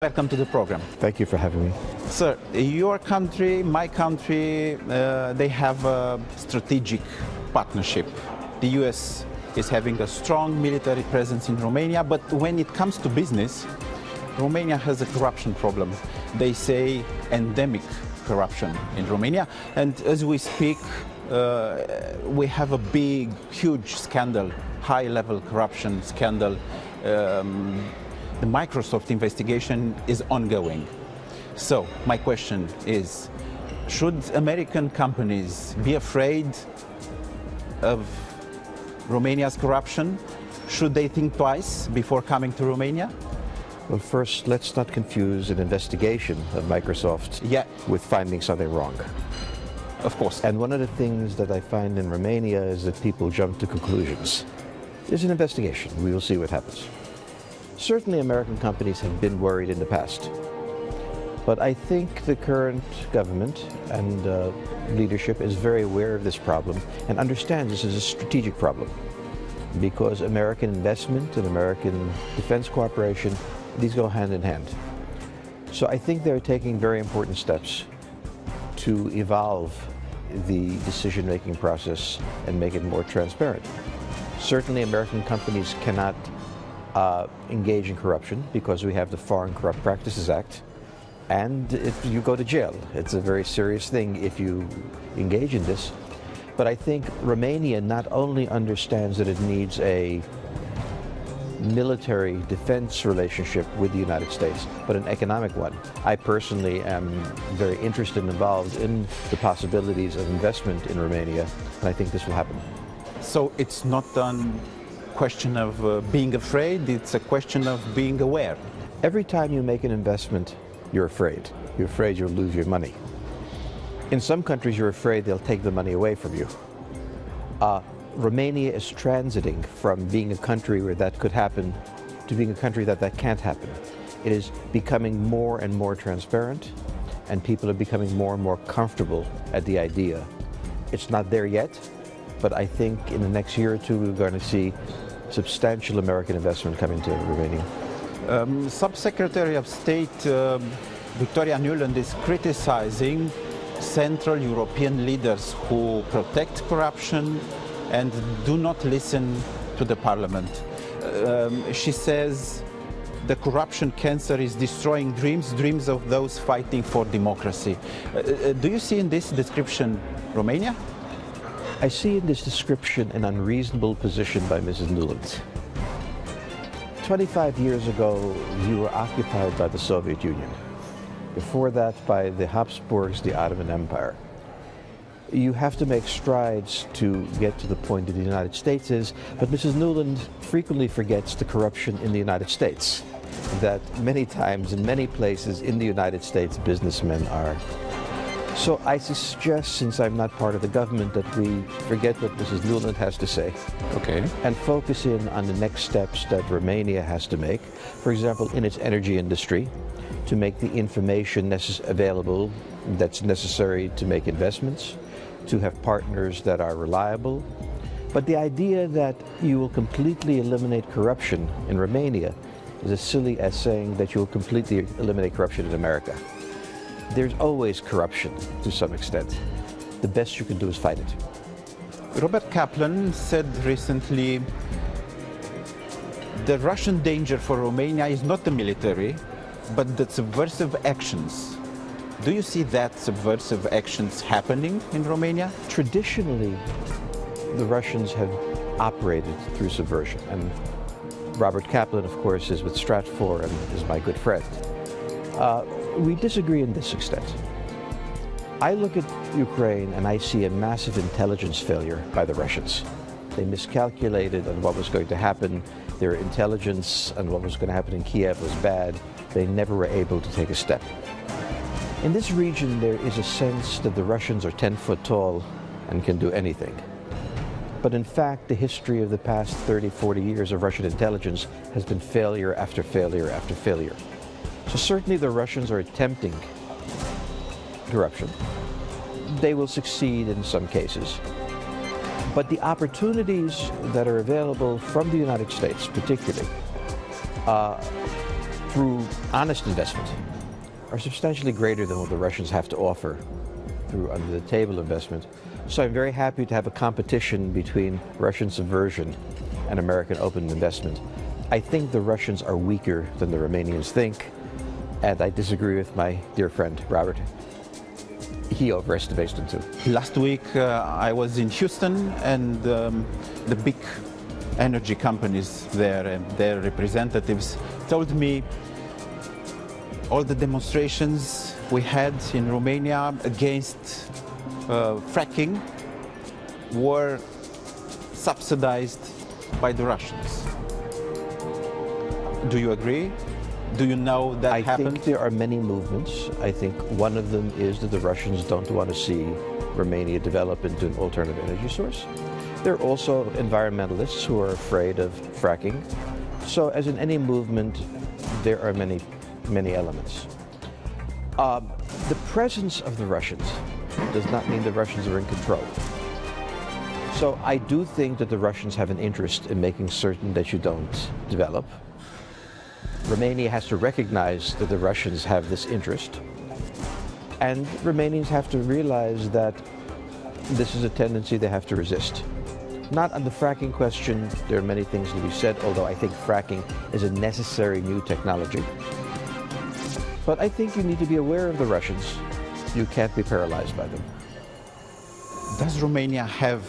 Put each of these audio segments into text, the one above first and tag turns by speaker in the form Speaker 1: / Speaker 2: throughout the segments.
Speaker 1: Welcome to the program.
Speaker 2: Thank you for having me.
Speaker 1: Sir, your country, my country, they have a strategic partnership. The US is having a strong military presence in Romania, but when it comes to business, Romania has a corruption problem. They say endemic corruption in Romania, and as we speak, we have a big, huge scandal, high-level corruption scandal. The Microsoft investigation is ongoing. So my question is, should American companies be afraid of Romania's corruption? Should they think twice before coming to Romania?
Speaker 2: Well, first, let's not confuse an investigation of Microsoft with finding something wrong.
Speaker 1: Of course.
Speaker 2: And one of the things that I find in Romania is that people jump to conclusions. There's an investigation. We will see what happens. Certainly American companies have been worried in the past, but I think the current government and leadership is very aware of this problem and understands this is a strategic problem because American investment and American defense cooperation, these go hand in hand. So I think they're taking very important steps to evolve the decision-making process and make it more transparent. Certainly American companies cannot engage in corruption because we have the Foreign Corrupt Practices Act, and you go to jail. It's a very serious thing if you engage in this. But I think Romania not only understands that it needs a military defense relationship with the United States, but an economic one. I personally am very interested and involved in the possibilities of investment in Romania, and I think this will happen.
Speaker 1: So it's not a question of being afraid, it's a question of being aware.
Speaker 2: Every time you make an investment, you're afraid. You're afraid you'll lose your money. In some countries, you're afraid they'll take the money away from you. Romania is transiting from being a country where that could happen to being a country that can't happen. It is becoming more and more transparent, and people are becoming more and more comfortable at the idea. It's not there yet, but I think in the next year or two, we're going to see substantial American investment coming to Romania.
Speaker 1: Subsecretary of State Victoria Nuland is criticizing Central European leaders who protect corruption and do not listen to the parliament. She says the corruption cancer is destroying dreams of those fighting for democracy. Do you see in this description Romania?
Speaker 2: I see in this description an unreasonable position by Mrs. Nuland. 25 years ago, you were occupied by the Soviet Union. Before that, by the Habsburgs, the Ottoman Empire. You have to make strides to get to the point that the United States is, but Mrs. Nuland frequently forgets the corruption in the United States. That many times, in many places in the United States, businessmen are. So I suggest, since I'm not part of the government, that we forget what Mrs. Nuland has to say.
Speaker 1: Okay.
Speaker 2: And focus in on the next steps that Romania has to make. For example, in its energy industry, to make the information available that's necessary to make investments, to have partners that are reliable. But the idea that you will completely eliminate corruption in Romania is as silly as saying that you will completely eliminate corruption in America. There's always corruption to some extent. The best you can do is fight it.
Speaker 1: Robert Kaplan said recently, the Russian danger for Romania is not the military, but the subversive actions. Do you see that subversive actions happening in Romania?
Speaker 2: Traditionally, the Russians have operated through subversion. And Robert Kaplan, of course, is with Stratfor and is my good friend. We disagree in this extent. I look at Ukraine and I see a massive intelligence failure by the Russians. They miscalculated on what was going to happen. Their intelligence on what was going to happen in Kiev was bad. They never were able to take a step. In this region, there is a sense that the Russians are 10 foot tall and can do anything. But in fact, the history of the past 30, 40 years of Russian intelligence has been failure after failure after failure. So certainly the Russians are attempting corruption. They will succeed in some cases. But the opportunities that are available from the United States, particularly, through honest investment are substantially greater than what the Russians have to offer through under-the-table investment. So I'm very happy to have a competition between Russian subversion and American open investment. I think the Russians are weaker than the Romanians think, and I disagree with my dear friend, Robert. He overestimates them too.
Speaker 1: Last week I was in Houston, and the big energy companies there and their representatives told me all the demonstrations we had in Romania against fracking were subsidized by the Russians. Do you agree? Do you know that happened?
Speaker 2: I think there are many movements. I think one of them is that the Russians don't want to see Romania develop into an alternative energy source. There are also environmentalists who are afraid of fracking. So as in any movement, there are many elements. The presence of the Russians does not mean the Russians are in control. So I do think that the Russians have an interest in making certain that you don't develop. Romania has to recognize that the Russians have this interest, and Romanians have to realize that this is a tendency they have to resist. Not on the fracking question, there are many things to be said, although I think fracking is a necessary new technology. But I think you need to be aware of the Russians. You can't be paralyzed by them.
Speaker 1: Does Romania have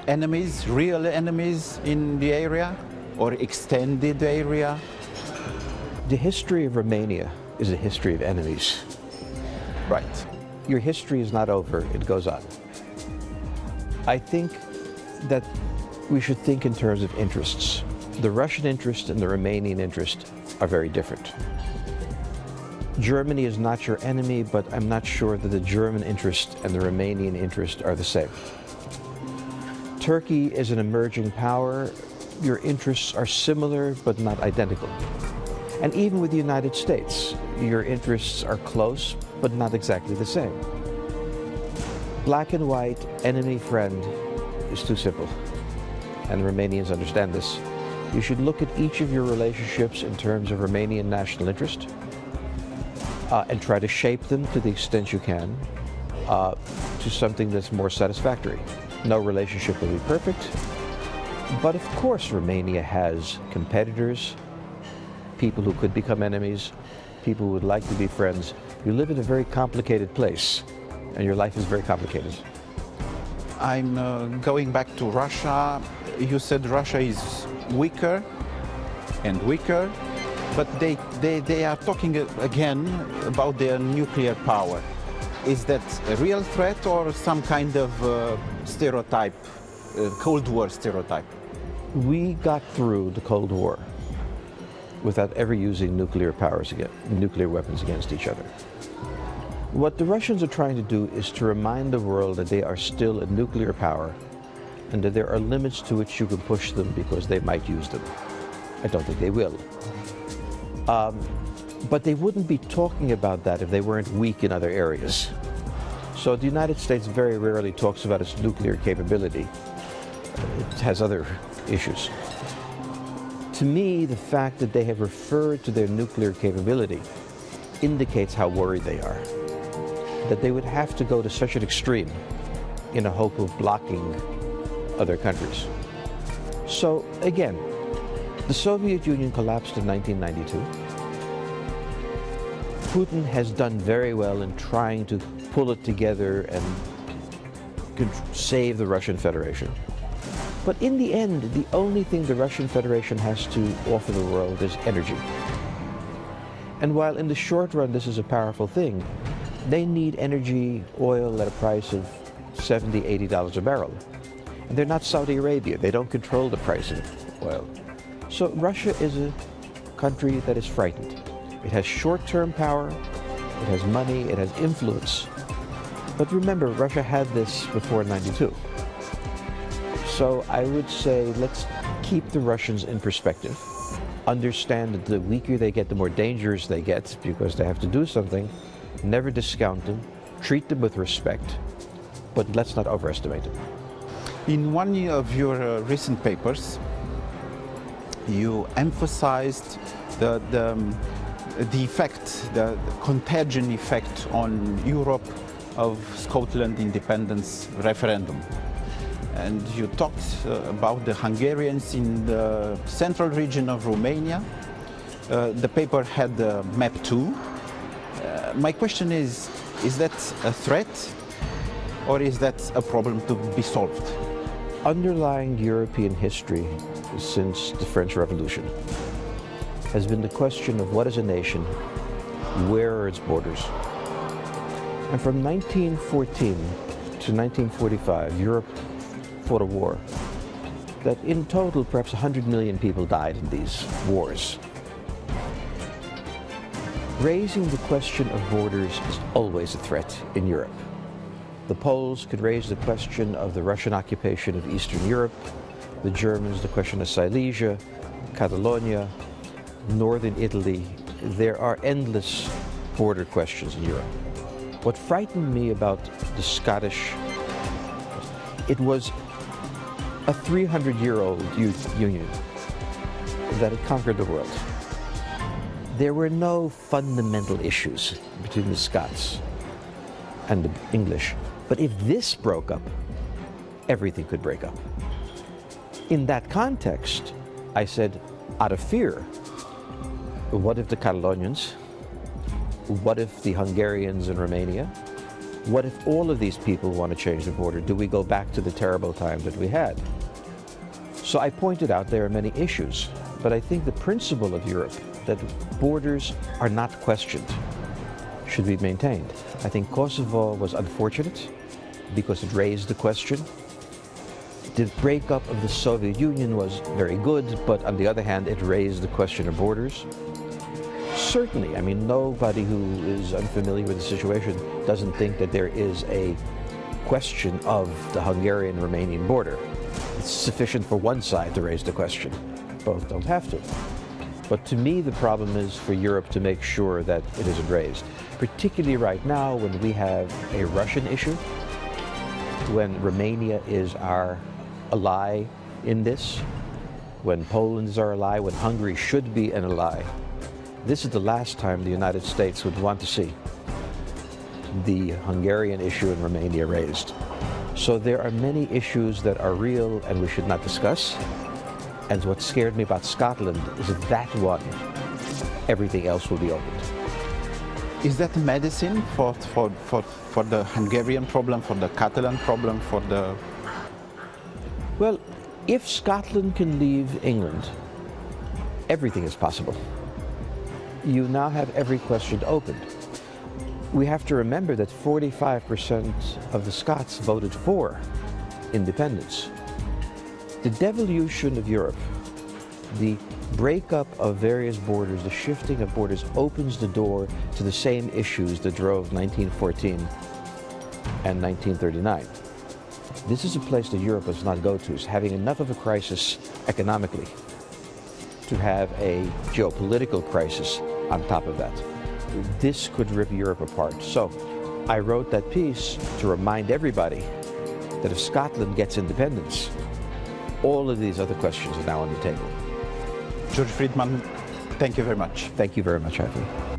Speaker 1: enemies, real enemies in the area or extended area?
Speaker 2: The history of Romania is a history of enemies.
Speaker 1: Right.
Speaker 2: Your history is not over, it goes on. I think that we should think in terms of interests. The Russian interest and the Romanian interest are very different. Germany is not your enemy, but I'm not sure that the German interest and the Romanian interest are the same. Turkey is an emerging power. Your interests are similar, but not identical. And even with the United States, your interests are close, but not exactly the same. Black and white, enemy, friend is too simple. And the Romanians understand this. You should look at each of your relationships in terms of Romanian national interest and try to shape them to the extent you can to something that's more satisfactory. No relationship will be perfect, but of course Romania has competitors, people who could become enemies, people who would like to be friends. You live in a very complicated place, and your life is very complicated.
Speaker 1: I'm going back to Russia. You said Russia is weaker and weaker, but they are talking again about their nuclear power. Is that a real threat or some kind of stereotype, Cold War stereotype?
Speaker 2: We got through the Cold War without ever using nuclear weapons against each other. What the Russians are trying to do is to remind the world that they are still a nuclear power and that there are limits to which you can push them because they might use them. I don't think they will. But they wouldn't be talking about that if they weren't weak in other areas. So the United States very rarely talks about its nuclear capability. It has other issues. To me, the fact that they have referred to their nuclear capability indicates how worried they are. That they would have to go to such an extreme in a hope of blocking other countries. So again, the Soviet Union collapsed in 1992. Putin has done very well in trying to pull it together and save the Russian Federation. But in the end, the only thing the Russian Federation has to offer the world is energy. And while in the short run this is a powerful thing, they need energy, oil at a price of $70, $80 a barrel. And they're not Saudi Arabia. They don't control the price of oil. So Russia is a country that is frightened. It has short-term power, it has money, it has influence. But remember, Russia had this before '92. So I would say let's keep the Russians in perspective. Understand that the weaker they get, the more dangerous they get because they have to do something. Never discount them, treat them with respect, but let's not overestimate them.
Speaker 1: In one of your recent papers, you emphasized the effect, the contagion effect on Europe of Scotland independence referendum. And you talked about the Hungarians in the central region of Romania. The paper had map 2. My question is that a threat or is that a problem to be solved?
Speaker 2: Underlying European history since the French Revolution has been the question of what is a nation, where are its borders? And from 1914 to 1945, Europe fought a war that in total perhaps 100 million people died in these wars. Raising the question of borders is always a threat in Europe. The Poles could raise the question of the Russian occupation of Eastern Europe, the Germans the question of Silesia, Catalonia, northern Italy. There are endless border questions in Europe. What frightened me about the Scottish, it was a 300-year-old union that had conquered the world. There were no fundamental issues between the Scots and the English. But if this broke up, everything could break up. In that context, I said, out of fear, what if the Catalonians? What if the Hungarians in Romania? What if all of these people want to change the border? Do we go back to the terrible times that we had? So I pointed out there are many issues, but I think the principle of Europe, that borders are not questioned, should be maintained. I think Kosovo was unfortunate because it raised the question. The breakup of the Soviet Union was very good, but on the other hand, it raised the question of borders. Certainly, I mean, nobody who is unfamiliar with the situation doesn't think that there is a question of the Hungarian-Romanian border. It's sufficient for one side to raise the question. Both don't have to. But to me, the problem is for Europe to make sure that it isn't raised, particularly right now when we have a Russian issue, when Romania is our ally in this, when Poland is our ally, when Hungary should be an ally. This is the last time the United States would want to see the Hungarian issue in Romania raised. So there are many issues that are real and we should not discuss. And what scared me about Scotland is that one, everything else will be opened.
Speaker 1: Is that medicine for the Hungarian problem, for the Catalan problem, for the...
Speaker 2: Well, if Scotland can leave England, everything is possible. You now have every question opened. We have to remember that 45% of the Scots voted for independence. The devolution of Europe, the breakup of various borders, the shifting of borders opens the door to the same issues that drove 1914 and 1939. This is a place that Europe does not go to. It's having enough of a crisis economically to have a geopolitical crisis on top of that. This could rip Europe apart. So I wrote that piece to remind everybody that if Scotland gets independence, all of these other questions are now on the table.
Speaker 1: George Friedman, thank you very much.
Speaker 2: Thank you very much, Avi.